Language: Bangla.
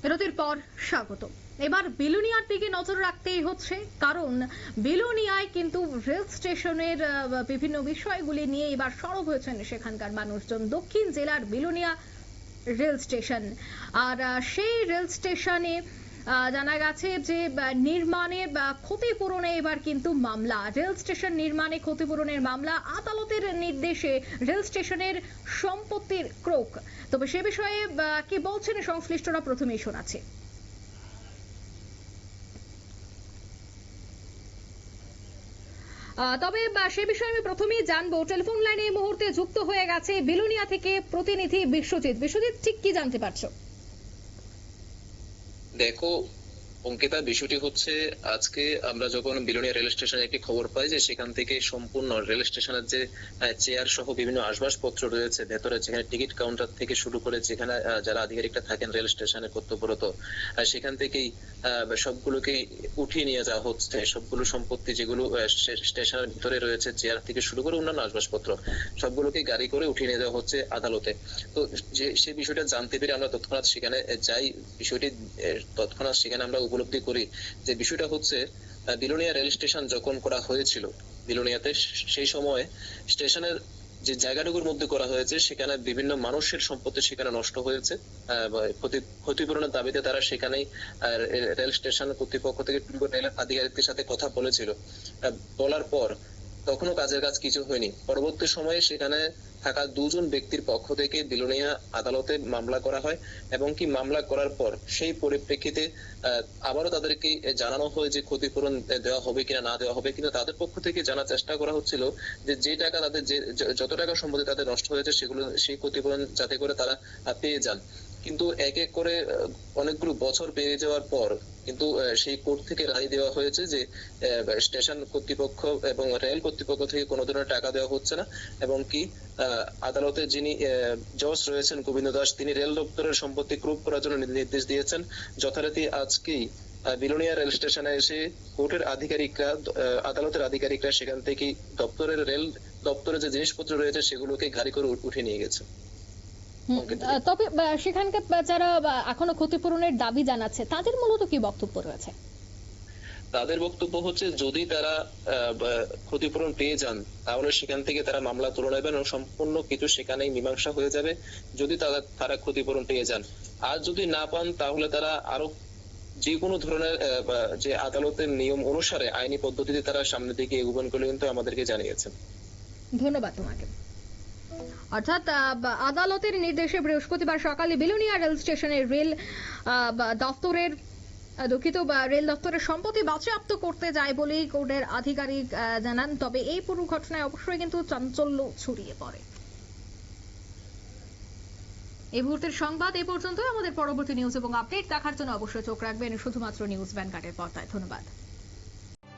বিরতির পর স্বাগত। এবার বিলোনিয়ার দিকে নজর রাখতেই হচ্ছে, কারণ বিলোনিয়ায় কিন্তু রেল স্টেশনের বিভিন্ন বিষয়গুলি নিয়ে এবার সরব হয়েছেন সেখানকার মানুষজন। দক্ষিণ জেলার বিলোনিয়া রেল স্টেশন, আর সেই রেল স্টেশনে জানা গেছে যে নির্মাণে ক্ষতিপূরণে এবার কিন্তু মামলা, রেল স্টেশন নির্মাণে ক্ষতিপূরণের মামলা, আদালতের নির্দেশে রেল স্টেশনের সম্পত্তির ক্রোক। তবে সে বিষয়ে কি বলছেন সংশ্লিষ্টরা, প্রথমেই শোনাচ্ছে। তবে সে বিষয়ে আমি প্রথমেই জানবো, টেলিফোন লাইনে এই মুহূর্তে যুক্ত হয়ে গেছে বিলোনিয়া থেকে প্রতিনিধি বিশ্বজিৎ। বিশ্বজিৎ, ঠিক কি জানতে পারছো? দেখো অঙ্কিতা, বিষয়টি হচ্ছে আজকে আমরা যখন বিলোনিয়া রেল স্টেশনে একটি খবর পাই যে সেখান থেকে সম্পূর্ণ রেল স্টেশনের যে চেয়ার সহ বিভিন্ন আসবাবপত্র রয়েছে ভেতরে, যেখানে টিকিট কাউন্টার থেকে শুরু করে যেখানে যারা আধিকারিকরা থাকেন রেল স্টেশনে কর্তব্যরত, সেখান থেকেই সবগুলোকে উঠিয়ে নিয়ে যাওয়া হচ্ছে। সবগুলো সম্পত্তি যেগুলো স্টেশনের ভিতরে রয়েছে, চেয়ার থেকে শুরু করে অন্যান্য আসবাবপত্র, সবগুলোকে গাড়ি করে উঠিয়ে নিয়ে যাওয়া হচ্ছে আদালতে। তো যে সেই বিষয়টা জানতে পেরে আমরা তৎক্ষণাৎ সেখানে যাই। বিষয়টি তৎক্ষণাৎ সেখানে আমরা উপলব্ধি করি যে বিষয়টা হচ্ছে বিলোনিয়া রেল স্টেশন যখন করা হয়েছিল বিলোনিয়াতে, সেই সময় স্টেশনের যে জায়গাটুকুর মধ্যে করা হয়েছে সেখানে বিভিন্ন মানুষের সম্পত্তি সেখানে নষ্ট হয়েছে। ক্ষতিপূরণের দাবিতে তারা সেখানেই রেল স্টেশন কর্তৃপক্ষ থেকে রেল আধিকারিকদের সাথে কথা বলেছিল। বলার পর তখনও কাজের কাজ কিছু হয়নি। পরবর্তী সময়ে সেখানে থাকা দুজন ব্যক্তির পক্ষ থেকে বিলোনিয়া আদালতে মামলা করা হয়, এবং কি মামলা করার পর সেই পরিপ্রেক্ষিতে আবারও তাদেরকে জানানো হয় যে ক্ষতিপূরণ দেওয়া হবে কিনা না দেওয়া হবে, কিন্তু তাদের পক্ষ থেকে জানার চেষ্টা করা হচ্ছিল যে টাকা তাদের, যত টাকা সম্পত্তি তাদের নষ্ট হয়েছে সেগুলো, সেই ক্ষতিপূরণ যাতে করে তারা পেয়ে যান। কিন্তু এক এক করে অনেকগুলো বছর পেরিয়ে যাওয়ার পর কিন্তু সেই কোর্ট থেকে রায় দেওয়া হয়েছে যে স্টেশন কর্তৃপক্ষ এবং রেল কর্তৃপক্ষ থেকে কোনো ধরনের টাকা দেওয়া হচ্ছে না, এবং কি আদালতে যিনি জজ রয়েছেন গোবিন্দ দাস, তিনি রেল দপ্তরের সম্পত্তি ক্রোপ করার জন্য নির্দেশ দিয়েছেন। যথারীতি আজকেই বিলোনিয়া রেল স্টেশনে এসে কোর্টের আধিকারিকরা, আদালতের আধিকারিকরা সেখান থেকে রেল দপ্তরে যে জিনিসপত্র রয়েছে সেগুলোকে গাড়ি করে উঠে নিয়ে গেছে। তবে সেখানকার যারা এখনো ক্ষতিপূরণের দাবি জানাচ্ছে, তাদের মূলত কি বক্তব্য রয়েছে? তাদের বক্তব্য হচ্ছে যদি তারা ক্ষতিপূরণ পেয়ে যান তাহলে সেখান থেকে তারা মামলা তুলে নেবেন এবং সম্পূর্ণ কিছু সেখানেই মীমাংসা হয়ে যাবে, যদি তারা ক্ষতিপূরণ পেয়ে যান। আর যদি না পান তাহলে তারা আরো যে কোনো ধরনের যে আদালতের নিয়ম অনুসারে আইনি পদ্ধতিতে তারা সামনের দিকে এগোবেন বলে কিন্তু আমাদেরকে জানিয়েছেন। ধন্যবাদ তোমাকে। অর্থাৎ আদালতের নির্দেশে বৃহস্পতিবার সকালে বিলোনিয়া রেল স্টেশনের রেল দপ্তরের রেল দপ্তরের সম্পত্তি বাজেয়াপ্ত করতে যায় বলেই কোর্টের আধিকারিক জানান। তবে এই পুরো ঘটনায় অবশ্যই কিন্তু চাঞ্চল্য ছড়িয়ে পড়ে। এই মুহূর্তের সংবাদ এই পর্যন্ত। আমাদের পরবর্তী নিউজ এবং আপডেট দেখার জন্য অবশ্যই চোখ রাখবেন শুধুমাত্র নিউজ ভ্যানগার্ডের পর্দায়। ধন্যবাদ।